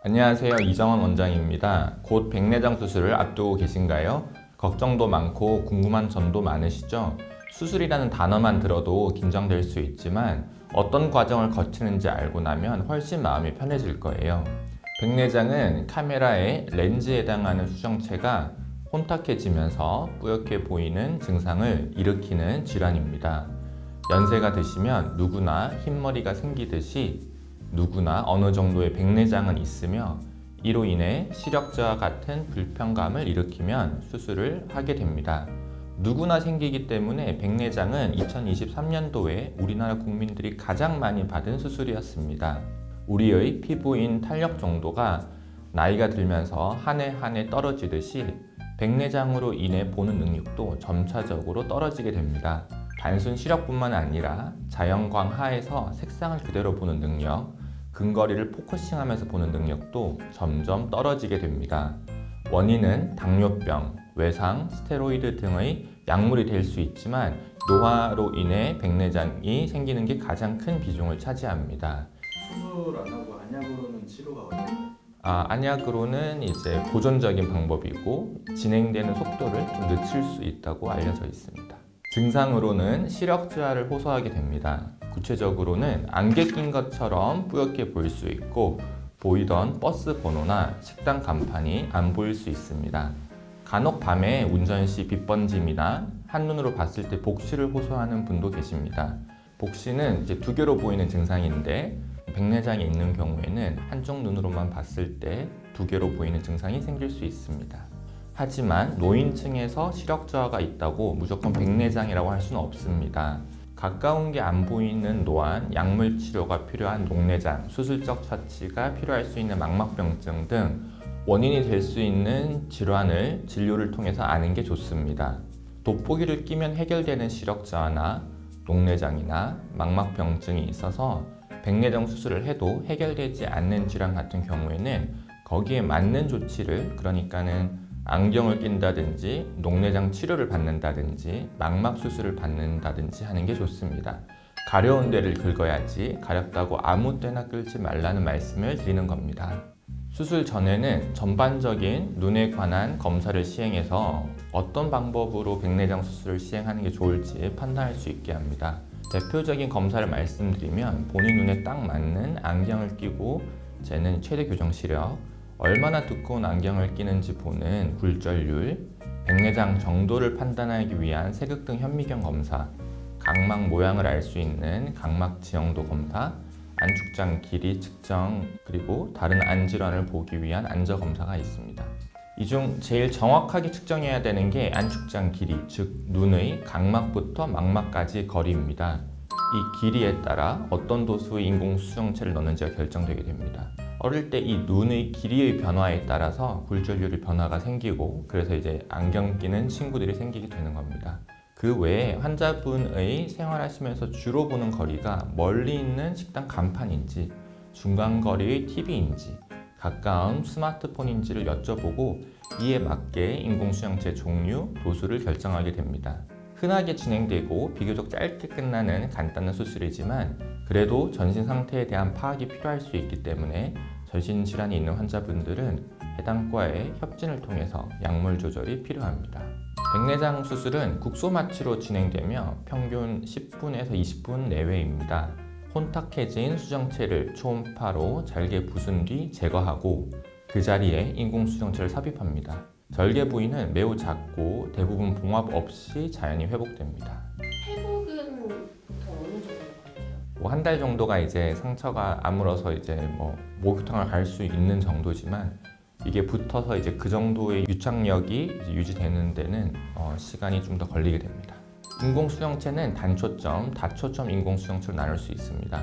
안녕하세요. 이정원 원장입니다. 곧 백내장 수술을 앞두고 계신가요? 걱정도 많고 궁금한 점도 많으시죠? 수술이라는 단어만 들어도 긴장될 수 있지만 어떤 과정을 거치는지 알고 나면 훨씬 마음이 편해질 거예요. 백내장은 카메라의 렌즈에 해당하는 수정체가 혼탁해지면서 뿌옇게 보이는 증상을 일으키는 질환입니다. 연세가 드시면 누구나 흰머리가 생기듯이 누구나 어느 정도의 백내장은 있으며 이로 인해 시력저하 같은 불편감을 일으키면 수술을 하게 됩니다. 누구나 생기기 때문에 백내장은 2023년도에 우리나라 국민들이 가장 많이 받은 수술이었습니다. 우리의 피부인 탄력 정도가 나이가 들면서 한 해 한 해 떨어지듯이 백내장으로 인해 보는 능력도 점차적으로 떨어지게 됩니다. 단순 시력뿐만 아니라 자연광 하에서 색상을 그대로 보는 능력, 근거리를 포커싱하면서 보는 능력도 점점 떨어지게 됩니다. 원인은 당뇨병, 외상, 스테로이드 등의 약물이 될 수 있지만 노화로 인해 백내장이 생기는 게 가장 큰 비중을 차지합니다. 수술 안 하고 안약으로는 치료가 어려워요. 안약으로는 이제 보존적인 방법이고 진행되는 속도를 좀 늦출 수 있다고 알려져 있습니다. 증상으로는 시력저하를 호소하게 됩니다. 구체적으로는 안개 낀 것처럼 뿌옇게 보일 수 있고 보이던 버스 번호나 식당 간판이 안 보일 수 있습니다. 간혹 밤에 운전 시 빛 번짐이나 한눈으로 봤을 때 복시를 호소하는 분도 계십니다. 복시는 이제 두 개로 보이는 증상인데 백내장이 있는 경우에는 한쪽 눈으로만 봤을 때 두 개로 보이는 증상이 생길 수 있습니다. 하지만 노인층에서 시력저하가 있다고 무조건 백내장이라고 할 수는 없습니다. 가까운 게 안 보이는 노안, 약물 치료가 필요한 녹내장, 수술적 처치가 필요할 수 있는 망막병증 등 원인이 될 수 있는 질환을 진료를 통해서 아는 게 좋습니다. 돋보기를 끼면 해결되는 시력저하나 녹내장이나 망막병증이 있어서 백내장 수술을 해도 해결되지 않는 질환 같은 경우에는 거기에 맞는 조치를, 그러니까는 안경을 낀다든지 녹내장 치료를 받는다든지 망막 수술을 받는다든지 하는 게 좋습니다. 가려운 데를 긁어야지 가렵다고 아무 때나 끌지 말라는 말씀을 드리는 겁니다. 수술 전에는 전반적인 눈에 관한 검사를 시행해서 어떤 방법으로 백내장 수술을 시행하는 게 좋을지 판단할 수 있게 합니다. 대표적인 검사를 말씀드리면 본인 눈에 딱 맞는 안경을 끼고 재는 최대 교정 시력, 얼마나 두꺼운 안경을 끼는지 보는 굴절률, 백내장 정도를 판단하기 위한 세극등 현미경 검사, 각막 모양을 알 수 있는 각막 지형도 검사, 안축장 길이 측정, 그리고 다른 안 질환을 보기 위한 안저 검사가 있습니다. 이 중 제일 정확하게 측정해야 되는 게 안축장 길이, 즉 눈의 각막부터 망막까지의 거리입니다. 이 길이에 따라 어떤 도수의 인공 수정체를 넣는지가 결정되게 됩니다. 어릴 때 이 눈의 길이의 변화에 따라서 굴절률의 변화가 생기고 그래서 이제 안경 끼는 친구들이 생기게 되는 겁니다. 그 외에 환자분의 생활하시면서 주로 보는 거리가 멀리 있는 식당 간판인지 중간 거리의 TV인지 가까운 스마트폰인지를 여쭤보고 이에 맞게 인공수정체 종류, 도수를 결정하게 됩니다. 흔하게 진행되고 비교적 짧게 끝나는 간단한 수술이지만 그래도 전신 상태에 대한 파악이 필요할 수 있기 때문에 전신 질환이 있는 환자분들은 해당 과의 협진을 통해서 약물 조절이 필요합니다. 백내장 수술은 국소마취로 진행되며 평균 10분에서 20분 내외입니다. 혼탁해진 수정체를 초음파로 잘게 부순 뒤 제거하고 그 자리에 인공수정체를 삽입합니다. 절개 부위는 매우 작고 대부분 봉합 없이 자연히 회복됩니다. 회복은 보통 어느 정도 걸려요? 한 달 정도가 이제 상처가 아물어서 이제 목욕탕을 갈 수 있는 정도지만 이게 붙어서 이제 그 정도의 유착력이 이제 유지되는 데는 시간이 좀 더 걸리게 됩니다. 인공수정체는 단초점, 다초점 인공수정체로 나눌 수 있습니다.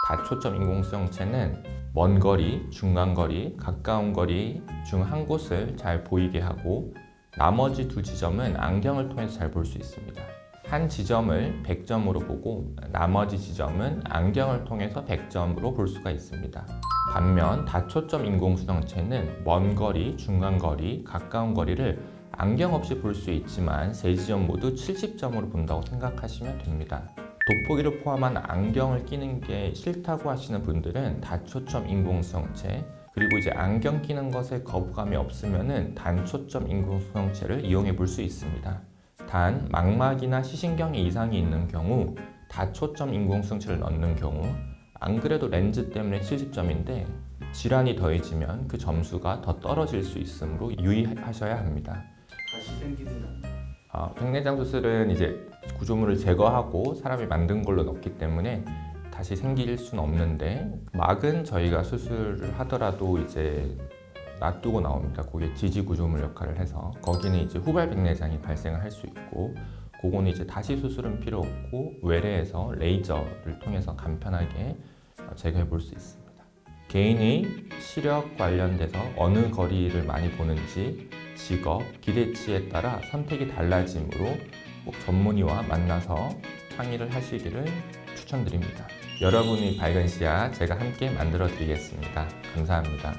다초점 인공수정체는 먼 거리, 중간 거리, 가까운 거리 중 한 곳을 잘 보이게 하고 나머지 두 지점은 안경을 통해서 잘 볼 수 있습니다. 한 지점을 100점으로 보고 나머지 지점은 안경을 통해서 100점으로 볼 수가 있습니다. 반면 다초점 인공수정체는 먼 거리, 중간 거리, 가까운 거리를 안경 없이 볼 수 있지만 세 지점 모두 70점으로 본다고 생각하시면 됩니다. 돋보기를 포함한 안경을 끼는 게 싫다고 하시는 분들은 다초점 인공수정체, 그리고 이제 안경 끼는 것에 거부감이 없으면은 단초점 인공수정체를 이용해 볼 수 있습니다. 단 망막이나 시신경에 이상이 있는 경우 다초점 인공수정체를 넣는 경우 안 그래도 렌즈 때문에 70점인데 질환이 더해지면 그 점수가 더 떨어질 수 있으므로 유의하셔야 합니다. 다시 생기진 않나요? 백내장 수술은 이제 구조물을 제거하고 사람이 만든 걸로 넣기 때문에 다시 생길 수는 없는데 막은 저희가 수술을 하더라도 이제 놔두고 나옵니다. 그게 지지 구조물 역할을 해서 거기는 이제 후발 백내장이 발생을 할 수 있고 그거는 이제 다시 수술은 필요 없고 외래에서 레이저를 통해서 간편하게 제거해 볼 수 있습니다. 개인의 시력 관련돼서 어느 거리를 많이 보는지 직업, 기대치에 따라 선택이 달라지므로 꼭 전문의와 만나서 상의를 하시기를 추천드립니다. 여러분의 밝은 시야 제가 함께 만들어 드리겠습니다. 감사합니다.